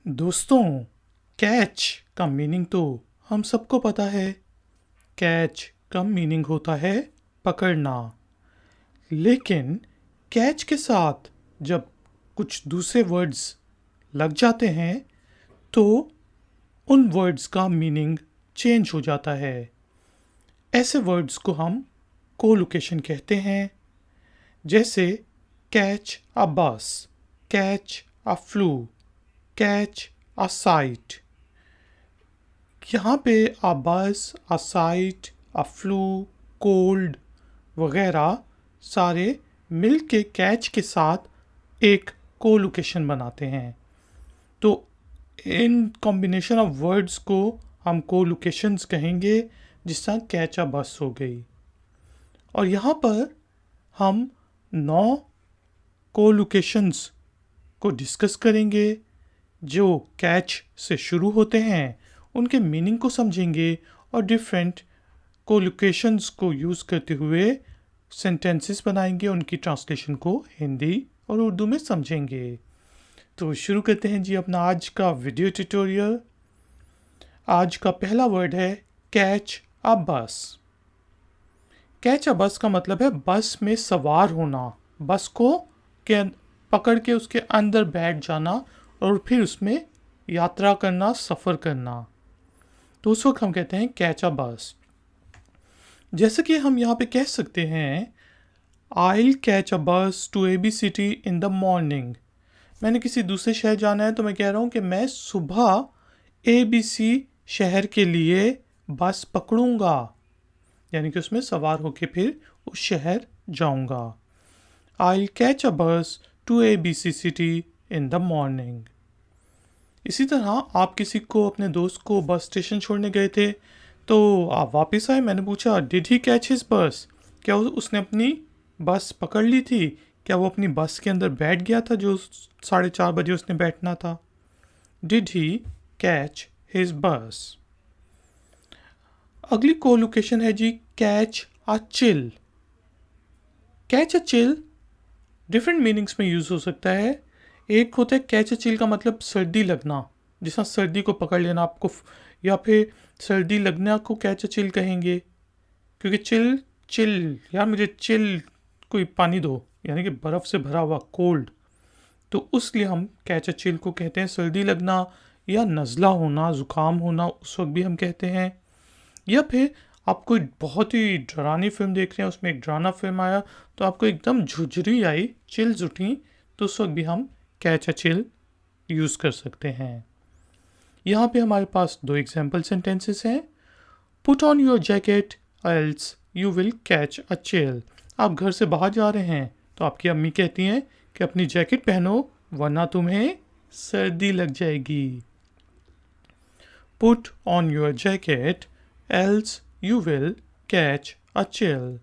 दोस्तों, कैच का मीनिंग तो हम सबको पता है। कैच का मीनिंग होता है पकड़ना। लेकिन कैच के साथ जब कुछ दूसरे वर्ड्स लग जाते हैं तो उन वर्ड्स का मीनिंग चेंज हो जाता है। ऐसे वर्ड्स को हम कोलोकेशन कहते हैं। जैसे कैच अ बस, catch a flu, catch a site. यहाँ पे अ बस, अ साइट, अ फ्लू, कोल्ड वगैरह सारे मिल के कैच के साथ एक कोलोकेशन बनाते हैं। तो इन कॉम्बिनेशन ऑफ वर्ड्स को हम कोलोकेशंस कहेंगे, जिस तरह कैच अ बस हो गई। और यहाँ पर हम 9 कोलोकेशंस को डिस्कस करेंगे जो कैच से शुरू होते हैं, उनके मीनिंग को समझेंगे और डिफरेंट कोलोकेशंस को यूज़ करते हुए सेंटेंसेस बनाएंगे, उनकी ट्रांसलेशन को हिंदी और उर्दू में समझेंगे। तो शुरू करते हैं जी अपना आज का वीडियो ट्यूटोरियल। आज का पहला वर्ड है कैच अ बस। कैच अ बस का मतलब है बस में सवार होना, बस को के पकड़ के उसके अंदर बैठ जाना और फिर उसमें यात्रा करना, सफ़र करना। तो उस वक्त हम कहते हैं कैच अ बस। जैसे कि हम यहाँ पे कह सकते हैं I'll catch a bus to AB City in the morning। मैंने किसी दूसरे शहर जाना है तो मैं कह रहा हूँ कि मैं सुबह ABC शहर के लिए बस पकड़ूंगा, यानी कि उसमें सवार होके फिर उस शहर जाऊंगा। I'll catch a bus to ABC City in the morning। इसी तरह आप किसी को, अपने दोस्त को बस स्टेशन छोड़ने गए थे तो आप वापस आए, मैंने पूछा डिड ही कैच हिज बस, क्या उसने अपनी बस पकड़ ली थी, क्या वो अपनी बस के अंदर बैठ गया था जो 4:30 बजे उसने बैठना था। डिड ही कैच हिज बस। अगली कोलोकेशन है जी catch a chill. Catch a chill different meanings में यूज़ हो सकता है। एक होता है कैच अ चिल का मतलब सर्दी लगना, जिस सर्दी को पकड़ लेना आपको, या फिर सर्दी लगना को कैच अ चिल कहेंगे। क्योंकि चिल चिल यार मुझे चिल कोई पानी दो, यानी कि बर्फ़ से भरा हुआ कोल्ड, तो उसलिए हम कैच अ चिल को कहते हैं सर्दी लगना या नज़ला होना, ज़ुकाम होना, उस वक्त भी हम कहते हैं। या फिर आप कोई बहुत ही डरावनी फिल्म देख रहे हैं, उसमें एक डरावना फिल्म आया तो आपको एकदम झुझरी आई, चिल्स उठी, तो उस वक्त भी हम कैच अ चिल यूज़ कर सकते हैं। यहाँ पे हमारे पास 2 एग्जाम्पल सेंटेंसेस हैं। Put on your jacket else you will catch a chill. आप घर से बाहर जा रहे हैं तो आपकी अम्मी कहती हैं कि अपनी जैकेट पहनो वरना तुम्हें सर्दी लग जाएगी। Put on your jacket else you will catch a chill.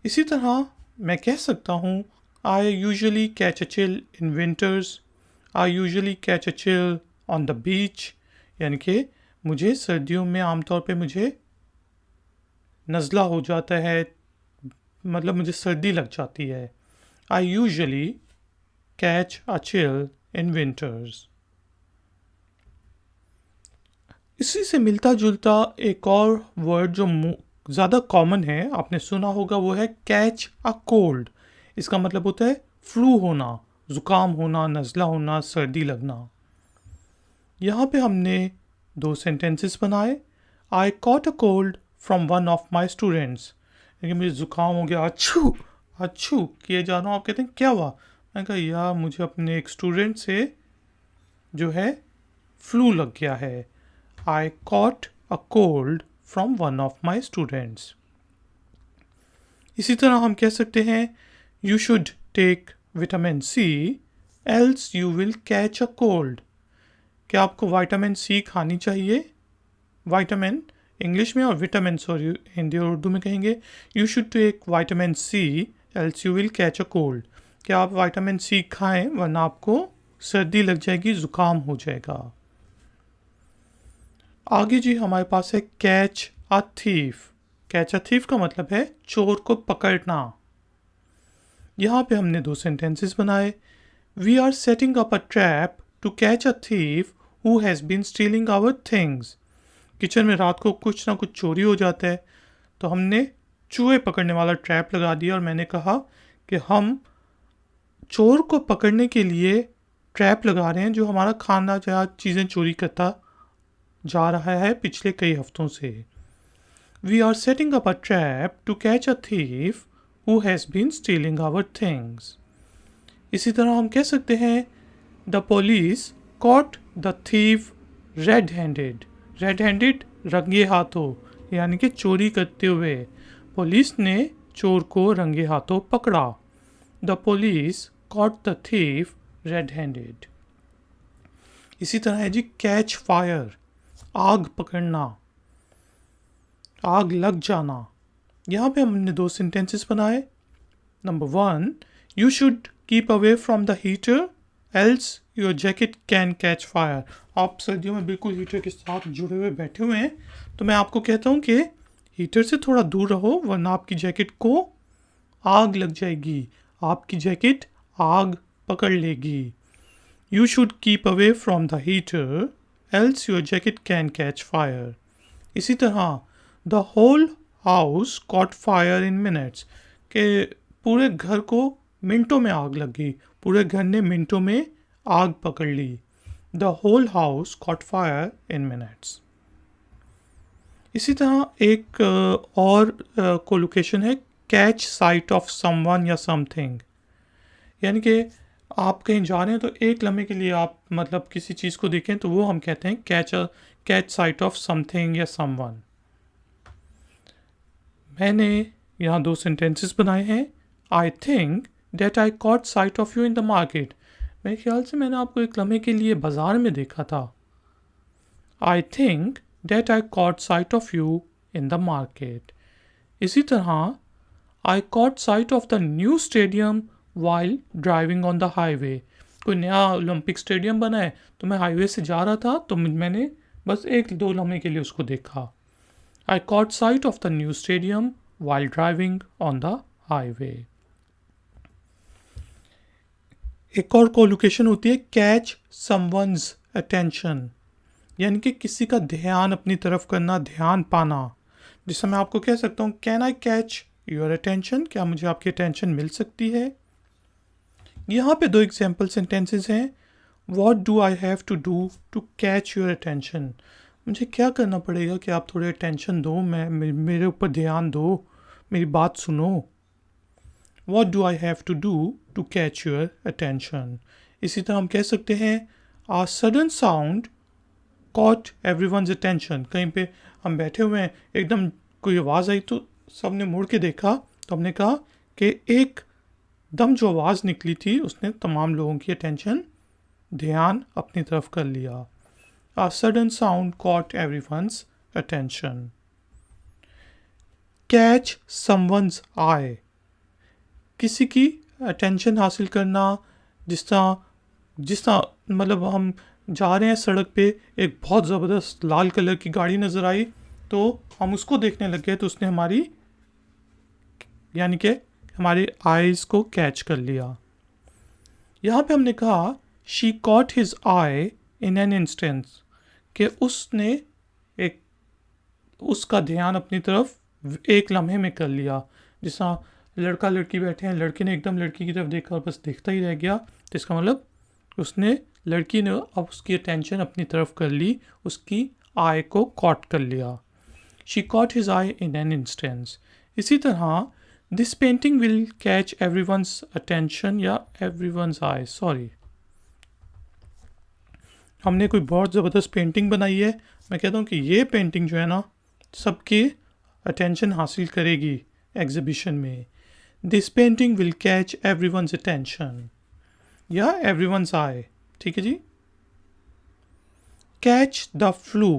इसी तरह मैं कह सकता हूँ I usually catch a chill in winters, I usually catch a chill on the beach, यानी कि मुझे सर्दियों में आमतौर पे मुझे नज़ला हो जाता है, मतलब मुझे सर्दी लग जाती है। I usually catch a chill in winters. इसी से मिलता जुलता एक और वर्ड जो ज़्यादा कॉमन है, आपने सुना होगा, वो है कैच अ कोल्ड। इसका मतलब होता है फ्लू होना, ज़ुकाम होना, नज़ला होना, सर्दी लगना। यहाँ पे हमने 2 सेंटेंसेस बनाए। आई caught a cold from one of my students, यानी मुझे ज़ुकाम हो गया, अच्छू अच्छू किए जा रहा हूँ। आप कहते हैं क्या हुआ, मैंने कहा यार मुझे अपने एक स्टूडेंट से जो है फ्लू लग गया है। I caught a cold from one of my students. इसी तरह हम कह सकते हैं you should take vitamin C else you will catch a cold. क्या आपको विटामिन सी खानी चाहिए, विटामिन इंग्लिश में, और विटामिन सॉरी हिंदी और उर्दू में कहेंगे you should take vitamin C else you will catch a cold. क्या आप विटामिन सी खाएं वरना आपको सर्दी लग जाएगी, ज़ुकाम हो जाएगा। आगे जी हमारे पास है catch a thief. Catch a thief का मतलब है चोर को पकड़ना। यहाँ पे हमने 2 सेंटेंसेस बनाए। We are setting up a trap to catch a thief who has been stealing our things. Kitchen में रात को कुछ ना कुछ चोरी हो जाता है, तो हमने चूहे पकड़ने वाला ट्रैप लगा दिया और मैंने कहा कि हम चोर को पकड़ने के लिए ट्रैप लगा रहे हैं जो हमारा खाना या चीज़ें चोरी करता जा रहा है पिछले कई हफ्तों से. We are setting up a trap to catch a thief who has been stealing our things. इसी तरह हम कह सकते हैं The police caught the thief red-handed. Red-handed रंगे हाथों, यानी कि चोरी करते हुए. पुलिस ने चोर को रंगे हाथों पकड़ा. The police caught the thief red-handed. इसी तरह है जी catch fire, आग पकड़ना, आग लग जाना. यहाँ पे हमने 2 सेंटेंसेस बनाए. Number 1, you should keep away from the heater else your jacket can catch fire. आप सर्दियों में बिल्कुल हीटर के साथ जुड़े हुए बैठे हुए हैं, तो मैं आपको कहता हूँ कि हीटर से थोड़ा दूर रहो वरना आपकी जैकेट को आग लग जाएगी, आपकी जैकेट आग पकड़ लेगी. You should keep away from the heater else your jacket can catch fire. इसी तरह the whole house caught fire in minutes, के पूरे घर को मिनटों में आग लगी, पूरे घर ने मिनटों में आग पकड़ ली. The whole house caught fire in minutes. इसी तरह एक और कोलोकेशन है कैच साइट ऑफ समवन या समथिंग. यानी कि आप कहीं जा रहे हैं तो एक लम्हे के लिए आप मतलब किसी चीज़ को देखें तो वो हम कहते हैं कैच साइट ऑफ समथिंग या समवन. मैंने यहाँ 2 सेंटेंसेस बनाए हैं. I think that I cot site of you in the market. मेरे ख्याल से मैंने आपको एक लम्हे के लिए बाजार में देखा था. I think that I cot site of you in the market. इसी तरह आई cot site of the new stadium while driving on the highway. कोई नया ओलंपिक स्टेडियम बना है तो मैं हाईवे से जा रहा था तो मैंने बस 1-2 लम्हे के लिए उसको देखा. I caught sight of the new stadium while driving on the highway. एक और कोलोकेशन होती है कैच someone's attention, यानी कि किसी का ध्यान अपनी तरफ करना, ध्यान पाना. जिससे मैं आपको कह सकता हूँ can I catch your attention, क्या मुझे आपकी अटेंशन मिल सकती है. यहाँ पे 2 एग्जाम्पल सेंटेंसेस हैं. What do I have to do to catch your attention. मुझे क्या करना पड़ेगा कि आप थोड़े अटेंशन दो, मेरे ऊपर ध्यान दो, मेरी बात सुनो. What do I have to do to catch your attention. इसी तरह हम कह सकते हैं a sudden sound caught everyone's attention. कहीं पे हम बैठे हुए हैं, एकदम कोई आवाज़ आई तो सबने मुड़ के देखा, तो हमने कहा कि एक दम जो आवाज़ निकली थी उसने तमाम लोगों की अटेंशन, ध्यान अपनी तरफ कर लिया. A sudden sound caught everyone's attention. Catch someone's eye. किसी की attention हासिल करना. जिस तरह मतलब हम जा रहे हैं सड़क पे, एक बहुत ज़बरदस्त लाल कलर की गाड़ी नज़र आई तो हम उसको देखने लग गए, तो उसने हमारी यानी कि हमारी आइज़ को कैच कर लिया. यहाँ पे हमने कहा she caught his eye in an instant, कि उसने उसका ध्यान अपनी तरफ एक लम्हे में कर लिया. जिस लड़का लड़की बैठे हैं, लड़के ने एकदम लड़की की तरफ देखा और बस देखता ही रह गया, तो इसका मतलब उसने लड़की ने अब उसकी अटेंशन अपनी तरफ कर ली, उसकी आई को कॉट कर लिया. She cot his I in an instance. इसी तरह this painting will catch everyone's attention या एवरीवन्स आई. सॉरी, हमने कोई बहुत ज़बरदस्त पेंटिंग बनाई है. मैं कहता हूँ कि ये पेंटिंग जो है ना सबकी अटेंशन हासिल करेगी एग्जिबिशन में. This painting will catch everyone's attention या एवरीवन्स आई. ठीक है जी. Catch the flu.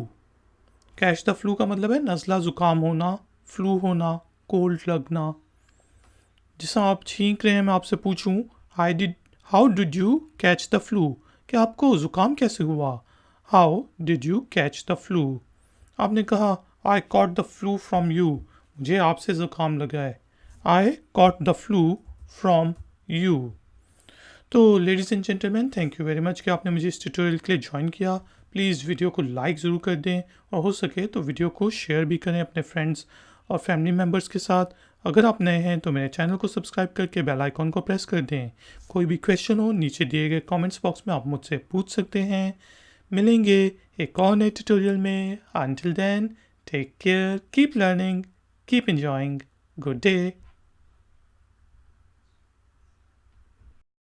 Catch the flu का मतलब है नज़ला ज़ुकाम होना, फ्लू होना, कोल्ड लगना. जिससे आप छींक रहे हैं, मैं आपसे पूछूं how did you catch the flu, कि आपको ज़ुकाम कैसे हुआ. How did you catch the flu. आपने कहा I caught the flu from you, मुझे आपसे ज़ुकाम लगा है. I caught the flu from you. तो ladies and gentleman, thank you very much कि आपने मुझे इस ट्यूटोरियल के लिए ज्वाइन किया। प्लीज़ वीडियो को लाइक ज़रूर कर दें और हो सके तो वीडियो को शेयर भी करें अपने फ्रेंड्स और फैमिली मेम्बर्स के साथ। अगर आप नए हैं तो मेरे चैनल को सब्सक्राइब करके बेल आइकॉन को प्रेस कर दें। कोई भी क्वेश्चन हो नीचे दिए गए कमेंट्स बॉक्स में आप मुझसे पूछ सकते हैं। मिलेंगे एक और नए ट्यूटोरियल में। Until then, take care, keep learning, keep enjoying, good day.